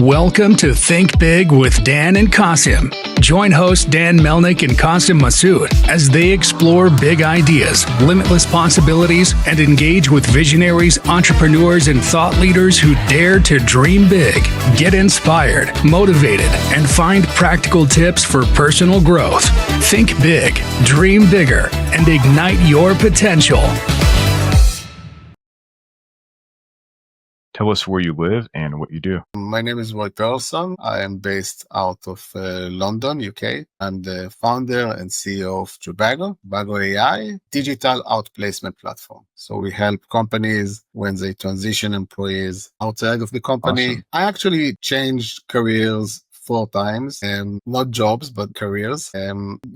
Welcome to Think Big with Dan and Qasim. Join hosts Dan Melnick and Qasim Masood as they explore big ideas, limitless possibilities, and engage with visionaries, entrepreneurs, and thought leaders who dare to dream big, get inspired, motivated, and find practical tips for personal growth. Think big, dream bigger, and ignite your potential. Tell us where you live and what you do. My name is Perlson. I am based out of London, UK. I'm the founder and CEO of Tobago AI, digital outplacement platform. So we help companies when they transition employees outside of the company. Awesome. I actually changed careers 4 times, not jobs, but careers.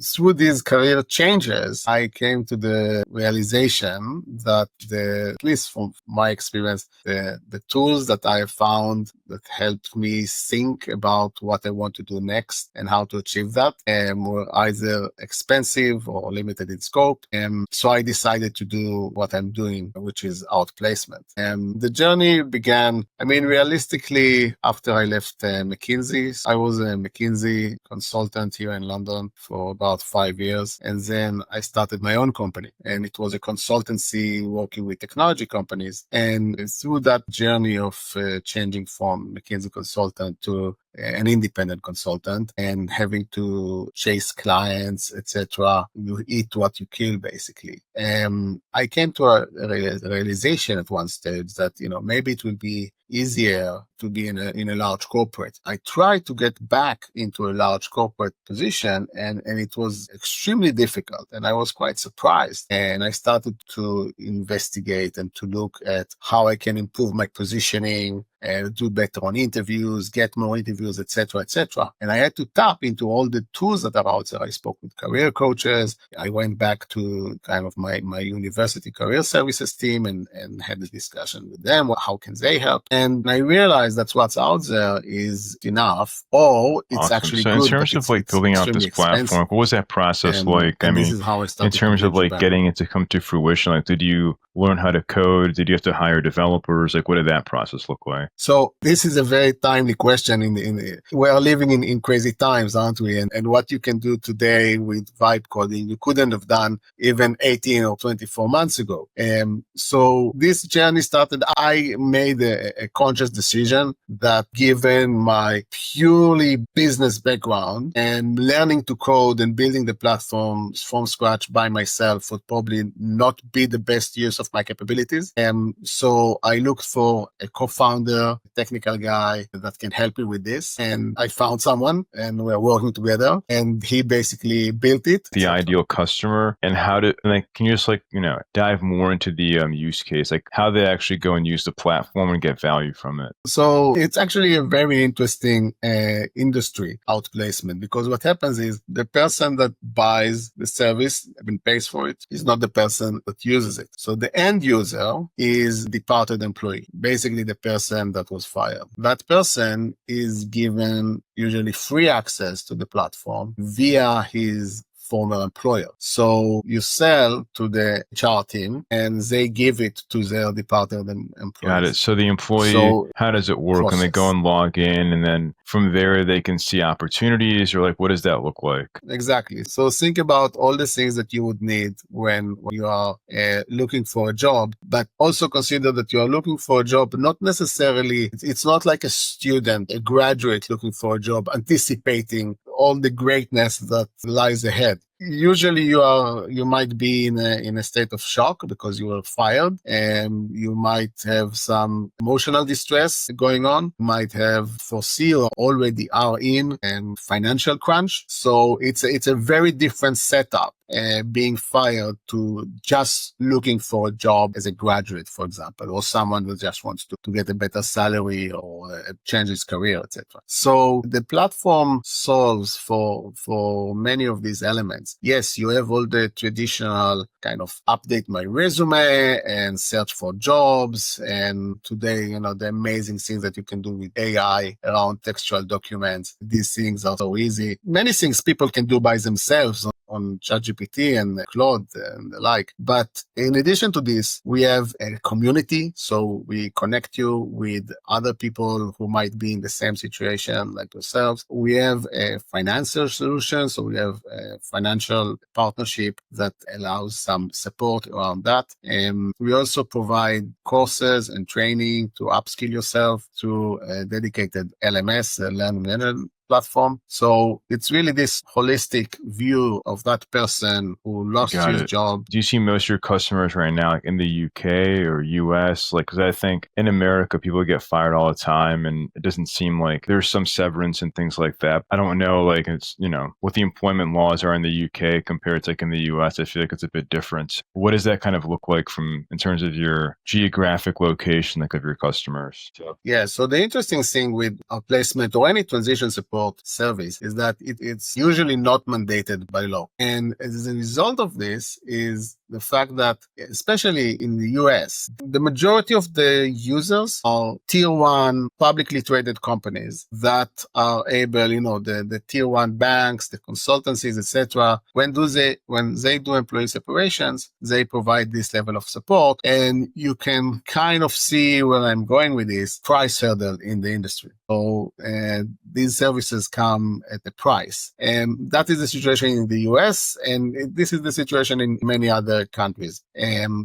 Through these career changes, I came to the realization that at least from my experience, the tools that I have found that helped me think about what I want to do next and how to achieve that were either expensive or limited in scope. So I decided to do what I'm doing, which is outplacement. The journey began, realistically, after I left McKinsey. I was a McKinsey consultant here in London for about 5 years. And then I started my own company, and it was a consultancy working with technology companies. And through that journey of changing from McKinsey consultant to an independent consultant and having to chase clients, etc., you eat what you kill, basically. I came to a realization at one stage that, maybe it will be easier to be in a large corporate. I tried to get back into a large corporate position, and it was extremely difficult, and I was quite surprised. And I started to investigate and to look at how I can improve my positioning, do better on interviews, get more interviews, etc., etc. And I had to tap into all the tools that are out there. I spoke with career coaches. I went back to kind of my university career services team and had a discussion with them. How can they help? And I realized that what's out there is enough, or it's Awesome. actually so good. in terms of building out this platform, what was that process like? This is how I started in terms of getting it to come to fruition, did you learn how to code? Did you have to hire developers? What did that process look like? So this is a very timely question. We are living in crazy times, aren't we? And what you can do today with vibe coding, you couldn't have done even 18 or 24 months ago. So this journey started. I made a conscious decision that, given my purely business background and learning to code and building the platform from scratch by myself, would probably not be the best use of my capabilities. So I looked for a co-founder, technical guy that can help me with this. And I found someone, and we're working together, and he basically built it. The ideal customer, and can you just dive more into the use case, how they actually go and use the platform and get value from it? So it's actually a very interesting industry, outplacement, because what happens is the person that buys the service and pays for it is not the person that uses it. So the end user is departed employee, basically the person that was fired. That person is given usually free access to the platform via his former employer. So you sell to the HR team, and they give it to their departed employees. Got it. So the employee, how does it work? And they go and log in, and then from there they can see opportunities, or what does that look like? Exactly. So think about all the things that you would need when you are looking for a job, but also consider that you are looking for a job, not necessarily, it's not like a student, a graduate looking for a job, anticipating all the greatness that lies ahead. Usually you might be in a state of shock because you were fired, and you might have some emotional distress going on. You might have foresee or already are in and financial crunch. So it's a very different setup. Being fired to just looking for a job as a graduate, for example, or someone who just wants to get a better salary or change his career, etc. So the platform solves for many of these elements. Yes, you have all the traditional kind of update my resume and search for jobs. And today, the amazing things that you can do with AI around textual documents. These things are so easy. Many things people can do by themselves on ChatGPT and Claude and the like. But in addition to this, we have a community. So we connect you with other people who might be in the same situation like yourselves. We have a financial solution. So we have a financial partnership that allows some support around that. And we also provide courses and training to upskill yourself through a dedicated LMS, a learn and learn platform. So it's really this holistic view of that person who lost Got his it. job. Do you see most of your customers right now like in the UK or US? Like, because I think in America, people get fired all the time and it doesn't seem like there's some severance and things like that. I don't know, like, it's, what the employment laws are in the UK compared to like in the US. I feel like it's a bit different. What does that kind of look like in terms of your geographic location, like of your customers? Yeah. So the interesting thing with outplacement or any transition support service is that it's usually not mandated by law. And as a result of this is the fact that, especially in the US, the majority of the users are tier one publicly traded companies that are able, the tier one banks, the consultancies, etc. When they do employee separations, they provide this level of support. And you can kind of see where I'm going with this price hurdle in the industry. So these services come at a price. And that is the situation in the US. And this is the situation in many other countries.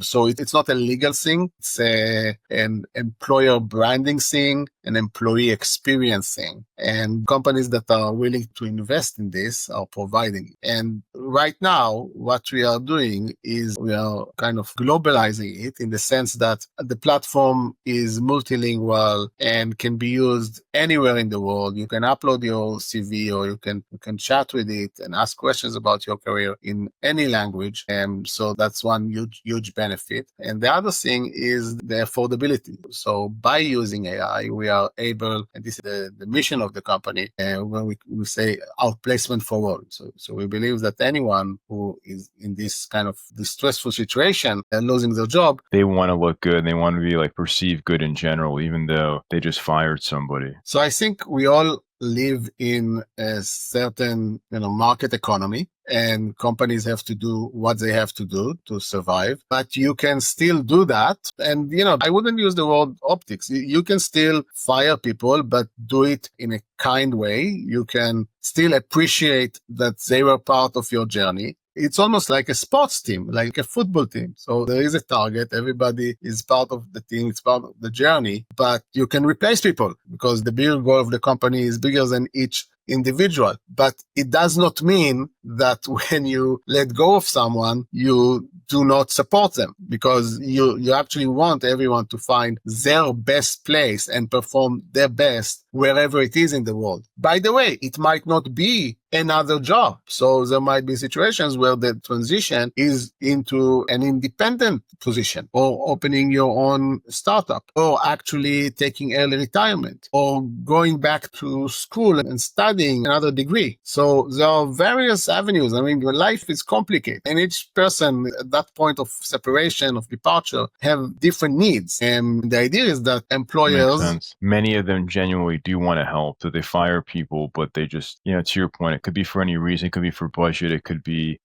So it's not a legal thing. It's an employer branding thing, an employee experience thing. And companies that are willing to invest in this are providing it. And right now, what we are doing is we are kind of globalizing it in the sense that the platform is multilingual and can be used anywhere in the world. You can upload your CV or you can chat with it and ask questions about your career in any language. So that's one huge benefit. And the other thing is the affordability. So by using AI, we are able, and this is the mission of the company, when we say outplacement for all. So we believe that anyone who is in this kind of distressful situation and losing their job, they want to look good and they want to be like perceived good in general, even though they just fired somebody. So I think we all live in a certain, market economy, and companies have to do what they have to do to survive. But you can still do that. And, I wouldn't use the word optics. You can still fire people, but do it in a kind way. You can still appreciate that they were part of your journey. It's almost like a sports team, like a football team. So there is a target. Everybody is part of the team. It's part of the journey, but you can replace people because the bigger goal of the company is bigger than each individual. But it does not mean that when you let go of someone, you do not support them, because you actually want everyone to find their best place and perform their best wherever it is in the world. By the way, it might not be another job. So there might be situations where the transition is into an independent position, or opening your own startup, or actually taking early retirement, or going back to school and studying another degree. So there are various avenues. I mean, your life is complicated, and each person at that point of separation, of departure, have different needs. And the idea is that employers... Makes sense. Many of them genuinely do want to help. So they fire people, but they just, to your point, it could be for any reason. It could be for budget. It could be,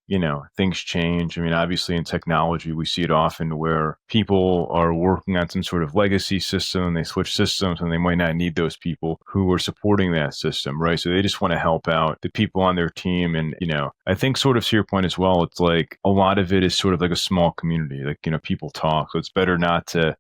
things change. I mean, obviously in technology, we see it often where people are working on some sort of legacy system and they switch systems and they might not need those people who are supporting that system, right? So they just want to help out the people on their team. And, I think sort of to your point as well, it's like a lot of it is sort of like a small community, like, people talk. So it's better not to,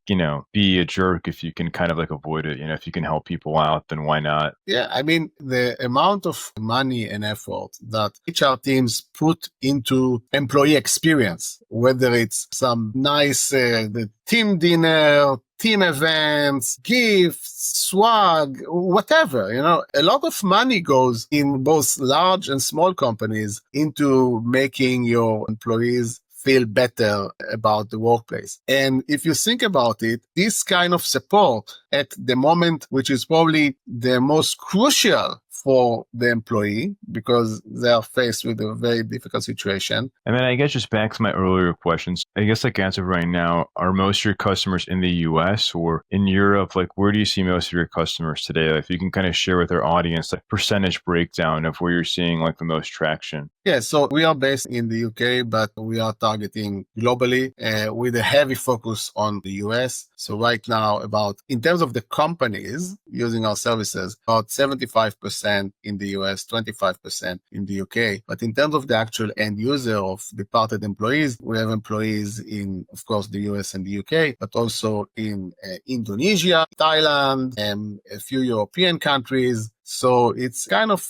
be a jerk if you can kind of like avoid it. If you can help people out, then why not? Yeah, I mean, the amount of money and effort that HR teams put into employee experience, whether it's some nice the team dinner, team events, gifts, swag, whatever, a lot of money goes in both large and small companies into making your employees feel better about the workplace. And if you think about it, this kind of support at the moment, which is probably the most crucial for the employee, because they are faced with a very difficult situation. And then I guess just back to my earlier questions, I guess like as of right now, are most of your customers in the US or in Europe? Like, where do you see most of your customers today? Like, if you can kind of share with our audience, like percentage breakdown of where you're seeing like the most traction. Yeah, so we are based in the UK, but we are targeting globally with a heavy focus on the US. So right now, in terms of the companies using our services, about 75% in the US, 25% in the UK. But in terms of the actual end user of departed employees, we have employees in, of course, the US and the UK, but also in Indonesia, Thailand, and a few European countries. So it's kind of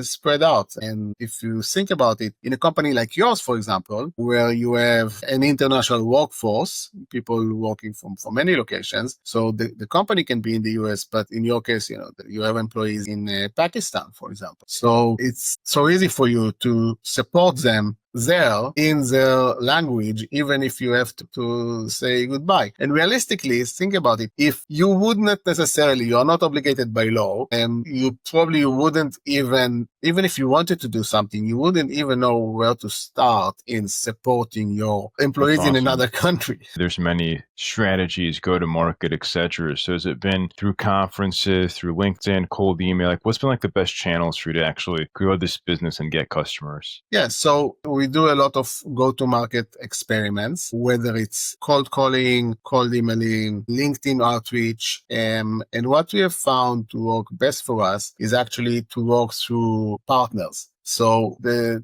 spread out. And if you think about it, in a company like yours, for example, where you have an international workforce, people working from many locations, so the company can be in the US, but in your case, you have employees in Pakistan, for example. So it's so easy for you to support them there in their language, even if you have to say goodbye. And realistically, think about it. If you would not necessarily, you are not obligated by law, and you probably wouldn't even if you wanted to do something, you wouldn't even know where to start in supporting your employees in another country. There's many strategies, go to market, etc. So has it been through conferences, through LinkedIn, cold email? Like, what's been like the best channels for you to actually grow this business and get customers? Yeah, so we do a lot of go-to-market experiments, whether it's cold calling, cold emailing, LinkedIn outreach. And what we have found to work best for us is actually to work through partners. So there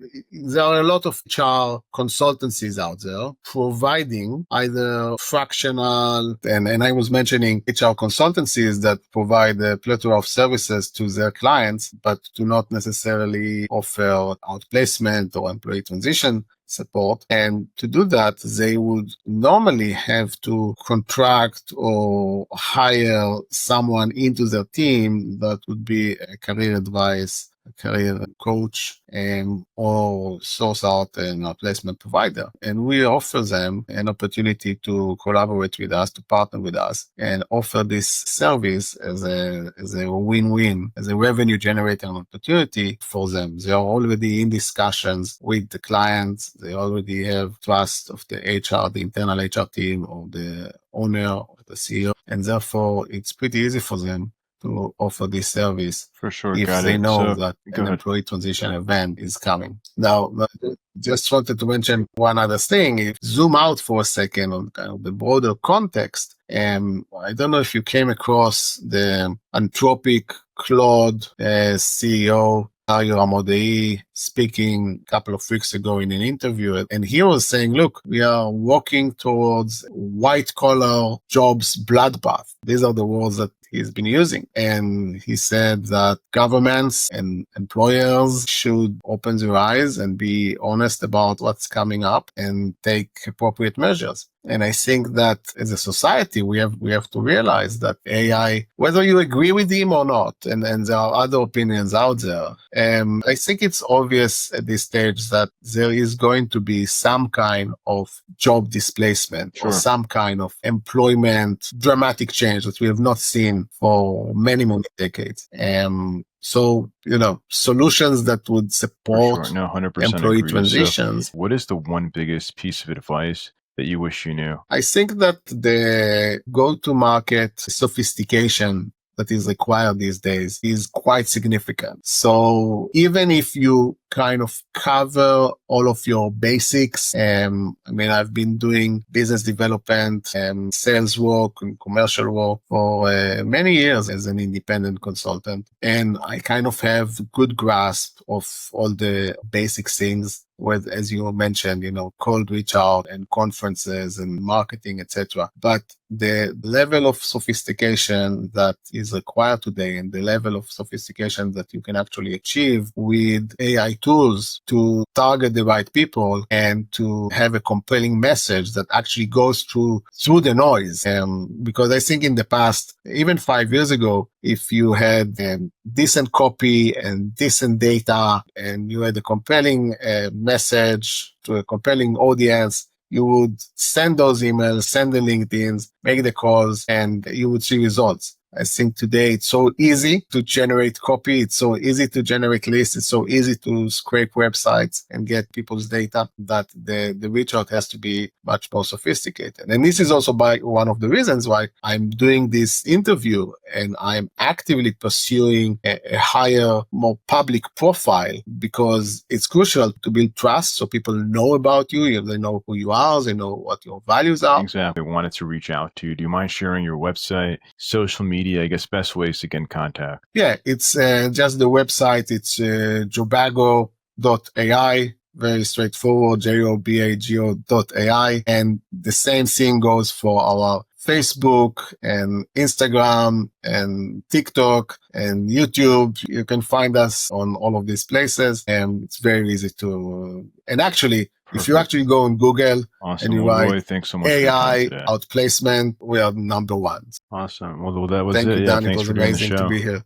are a lot of HR consultancies out there providing either fractional, and I was mentioning HR consultancies that provide a plethora of services to their clients, but do not necessarily offer outplacement or employee transition support. And to do that, they would normally have to contract or hire someone into their team that would be a career advice, a career coach, or source out an outplacement provider. And we offer them an opportunity to collaborate with us, to partner with us, and offer this service as a win-win, as a revenue generating opportunity for them. They are already in discussions with the clients. They already have trust of the HR, the internal HR team, or the owner, or the CEO. And therefore, it's pretty easy for them to offer this service for sure. if they know that an employee transition event is coming. Now, just wanted to mention one other thing. If zoom out for a second on kind of the broader context, I don't know if you came across the Anthropic Claude CEO, Dario Amodei, speaking a couple of weeks ago in an interview. And he was saying, look, we are walking towards white collar jobs bloodbath. These are the words that he's been using. And he said that governments and employers should open their eyes and be honest about what's coming up and take appropriate measures. And I think that as a society, we have to realize that AI, whether you agree with him or not, and there are other opinions out there, I think it's obvious at this stage that there is going to be some kind of job displacement or some kind of employment dramatic change that we have not seen for many, many decades. So, solutions that would support employee transitions. So what is the one biggest piece of advice that you wish you knew? I think that the go-to-market sophistication that is required these days is quite significant. So even if you kind of cover all of your basics, I've been doing business development and sales work and commercial work for many years as an independent consultant. And I kind of have good grasp of all the basic things with, as you mentioned, cold reach out and conferences and marketing, etc. But the level of sophistication that is required today and the level of sophistication that you can actually achieve with AI tools to target the right people and to have a compelling message that actually goes through the noise. Because I think in the past, even 5 years ago, if you had decent copy and decent data and you had a compelling message to a compelling audience, you would send those emails, send the LinkedIns, make the calls, and you would see results. I think today it's so easy to generate copy. It's so easy to generate lists. It's so easy to scrape websites and get people's data that the reach out has to be much more sophisticated. And this is also one of the reasons why I'm doing this interview and I'm actively pursuing a higher, more public profile, because it's crucial to build trust so people know about you. They know who you are. They know what your values are. Exactly. I wanted to reach out to you. Do you mind sharing your website, social media, I guess best ways to get in contact? Yeah, it's just the website. It's Tobago.ai. Very straightforward, Jobago.ai. And the same thing goes for our Facebook and Instagram and TikTok and YouTube. You can find us on all of these places, and it's very easy to, and actually, if you actually go on Google awesome. and you Roy, write thanks so much for your time AI today. outplacement, we are number one. Awesome. Well, that was Thank it. you, Yeah, Dan. It thanks was for doing the amazing to show. be here.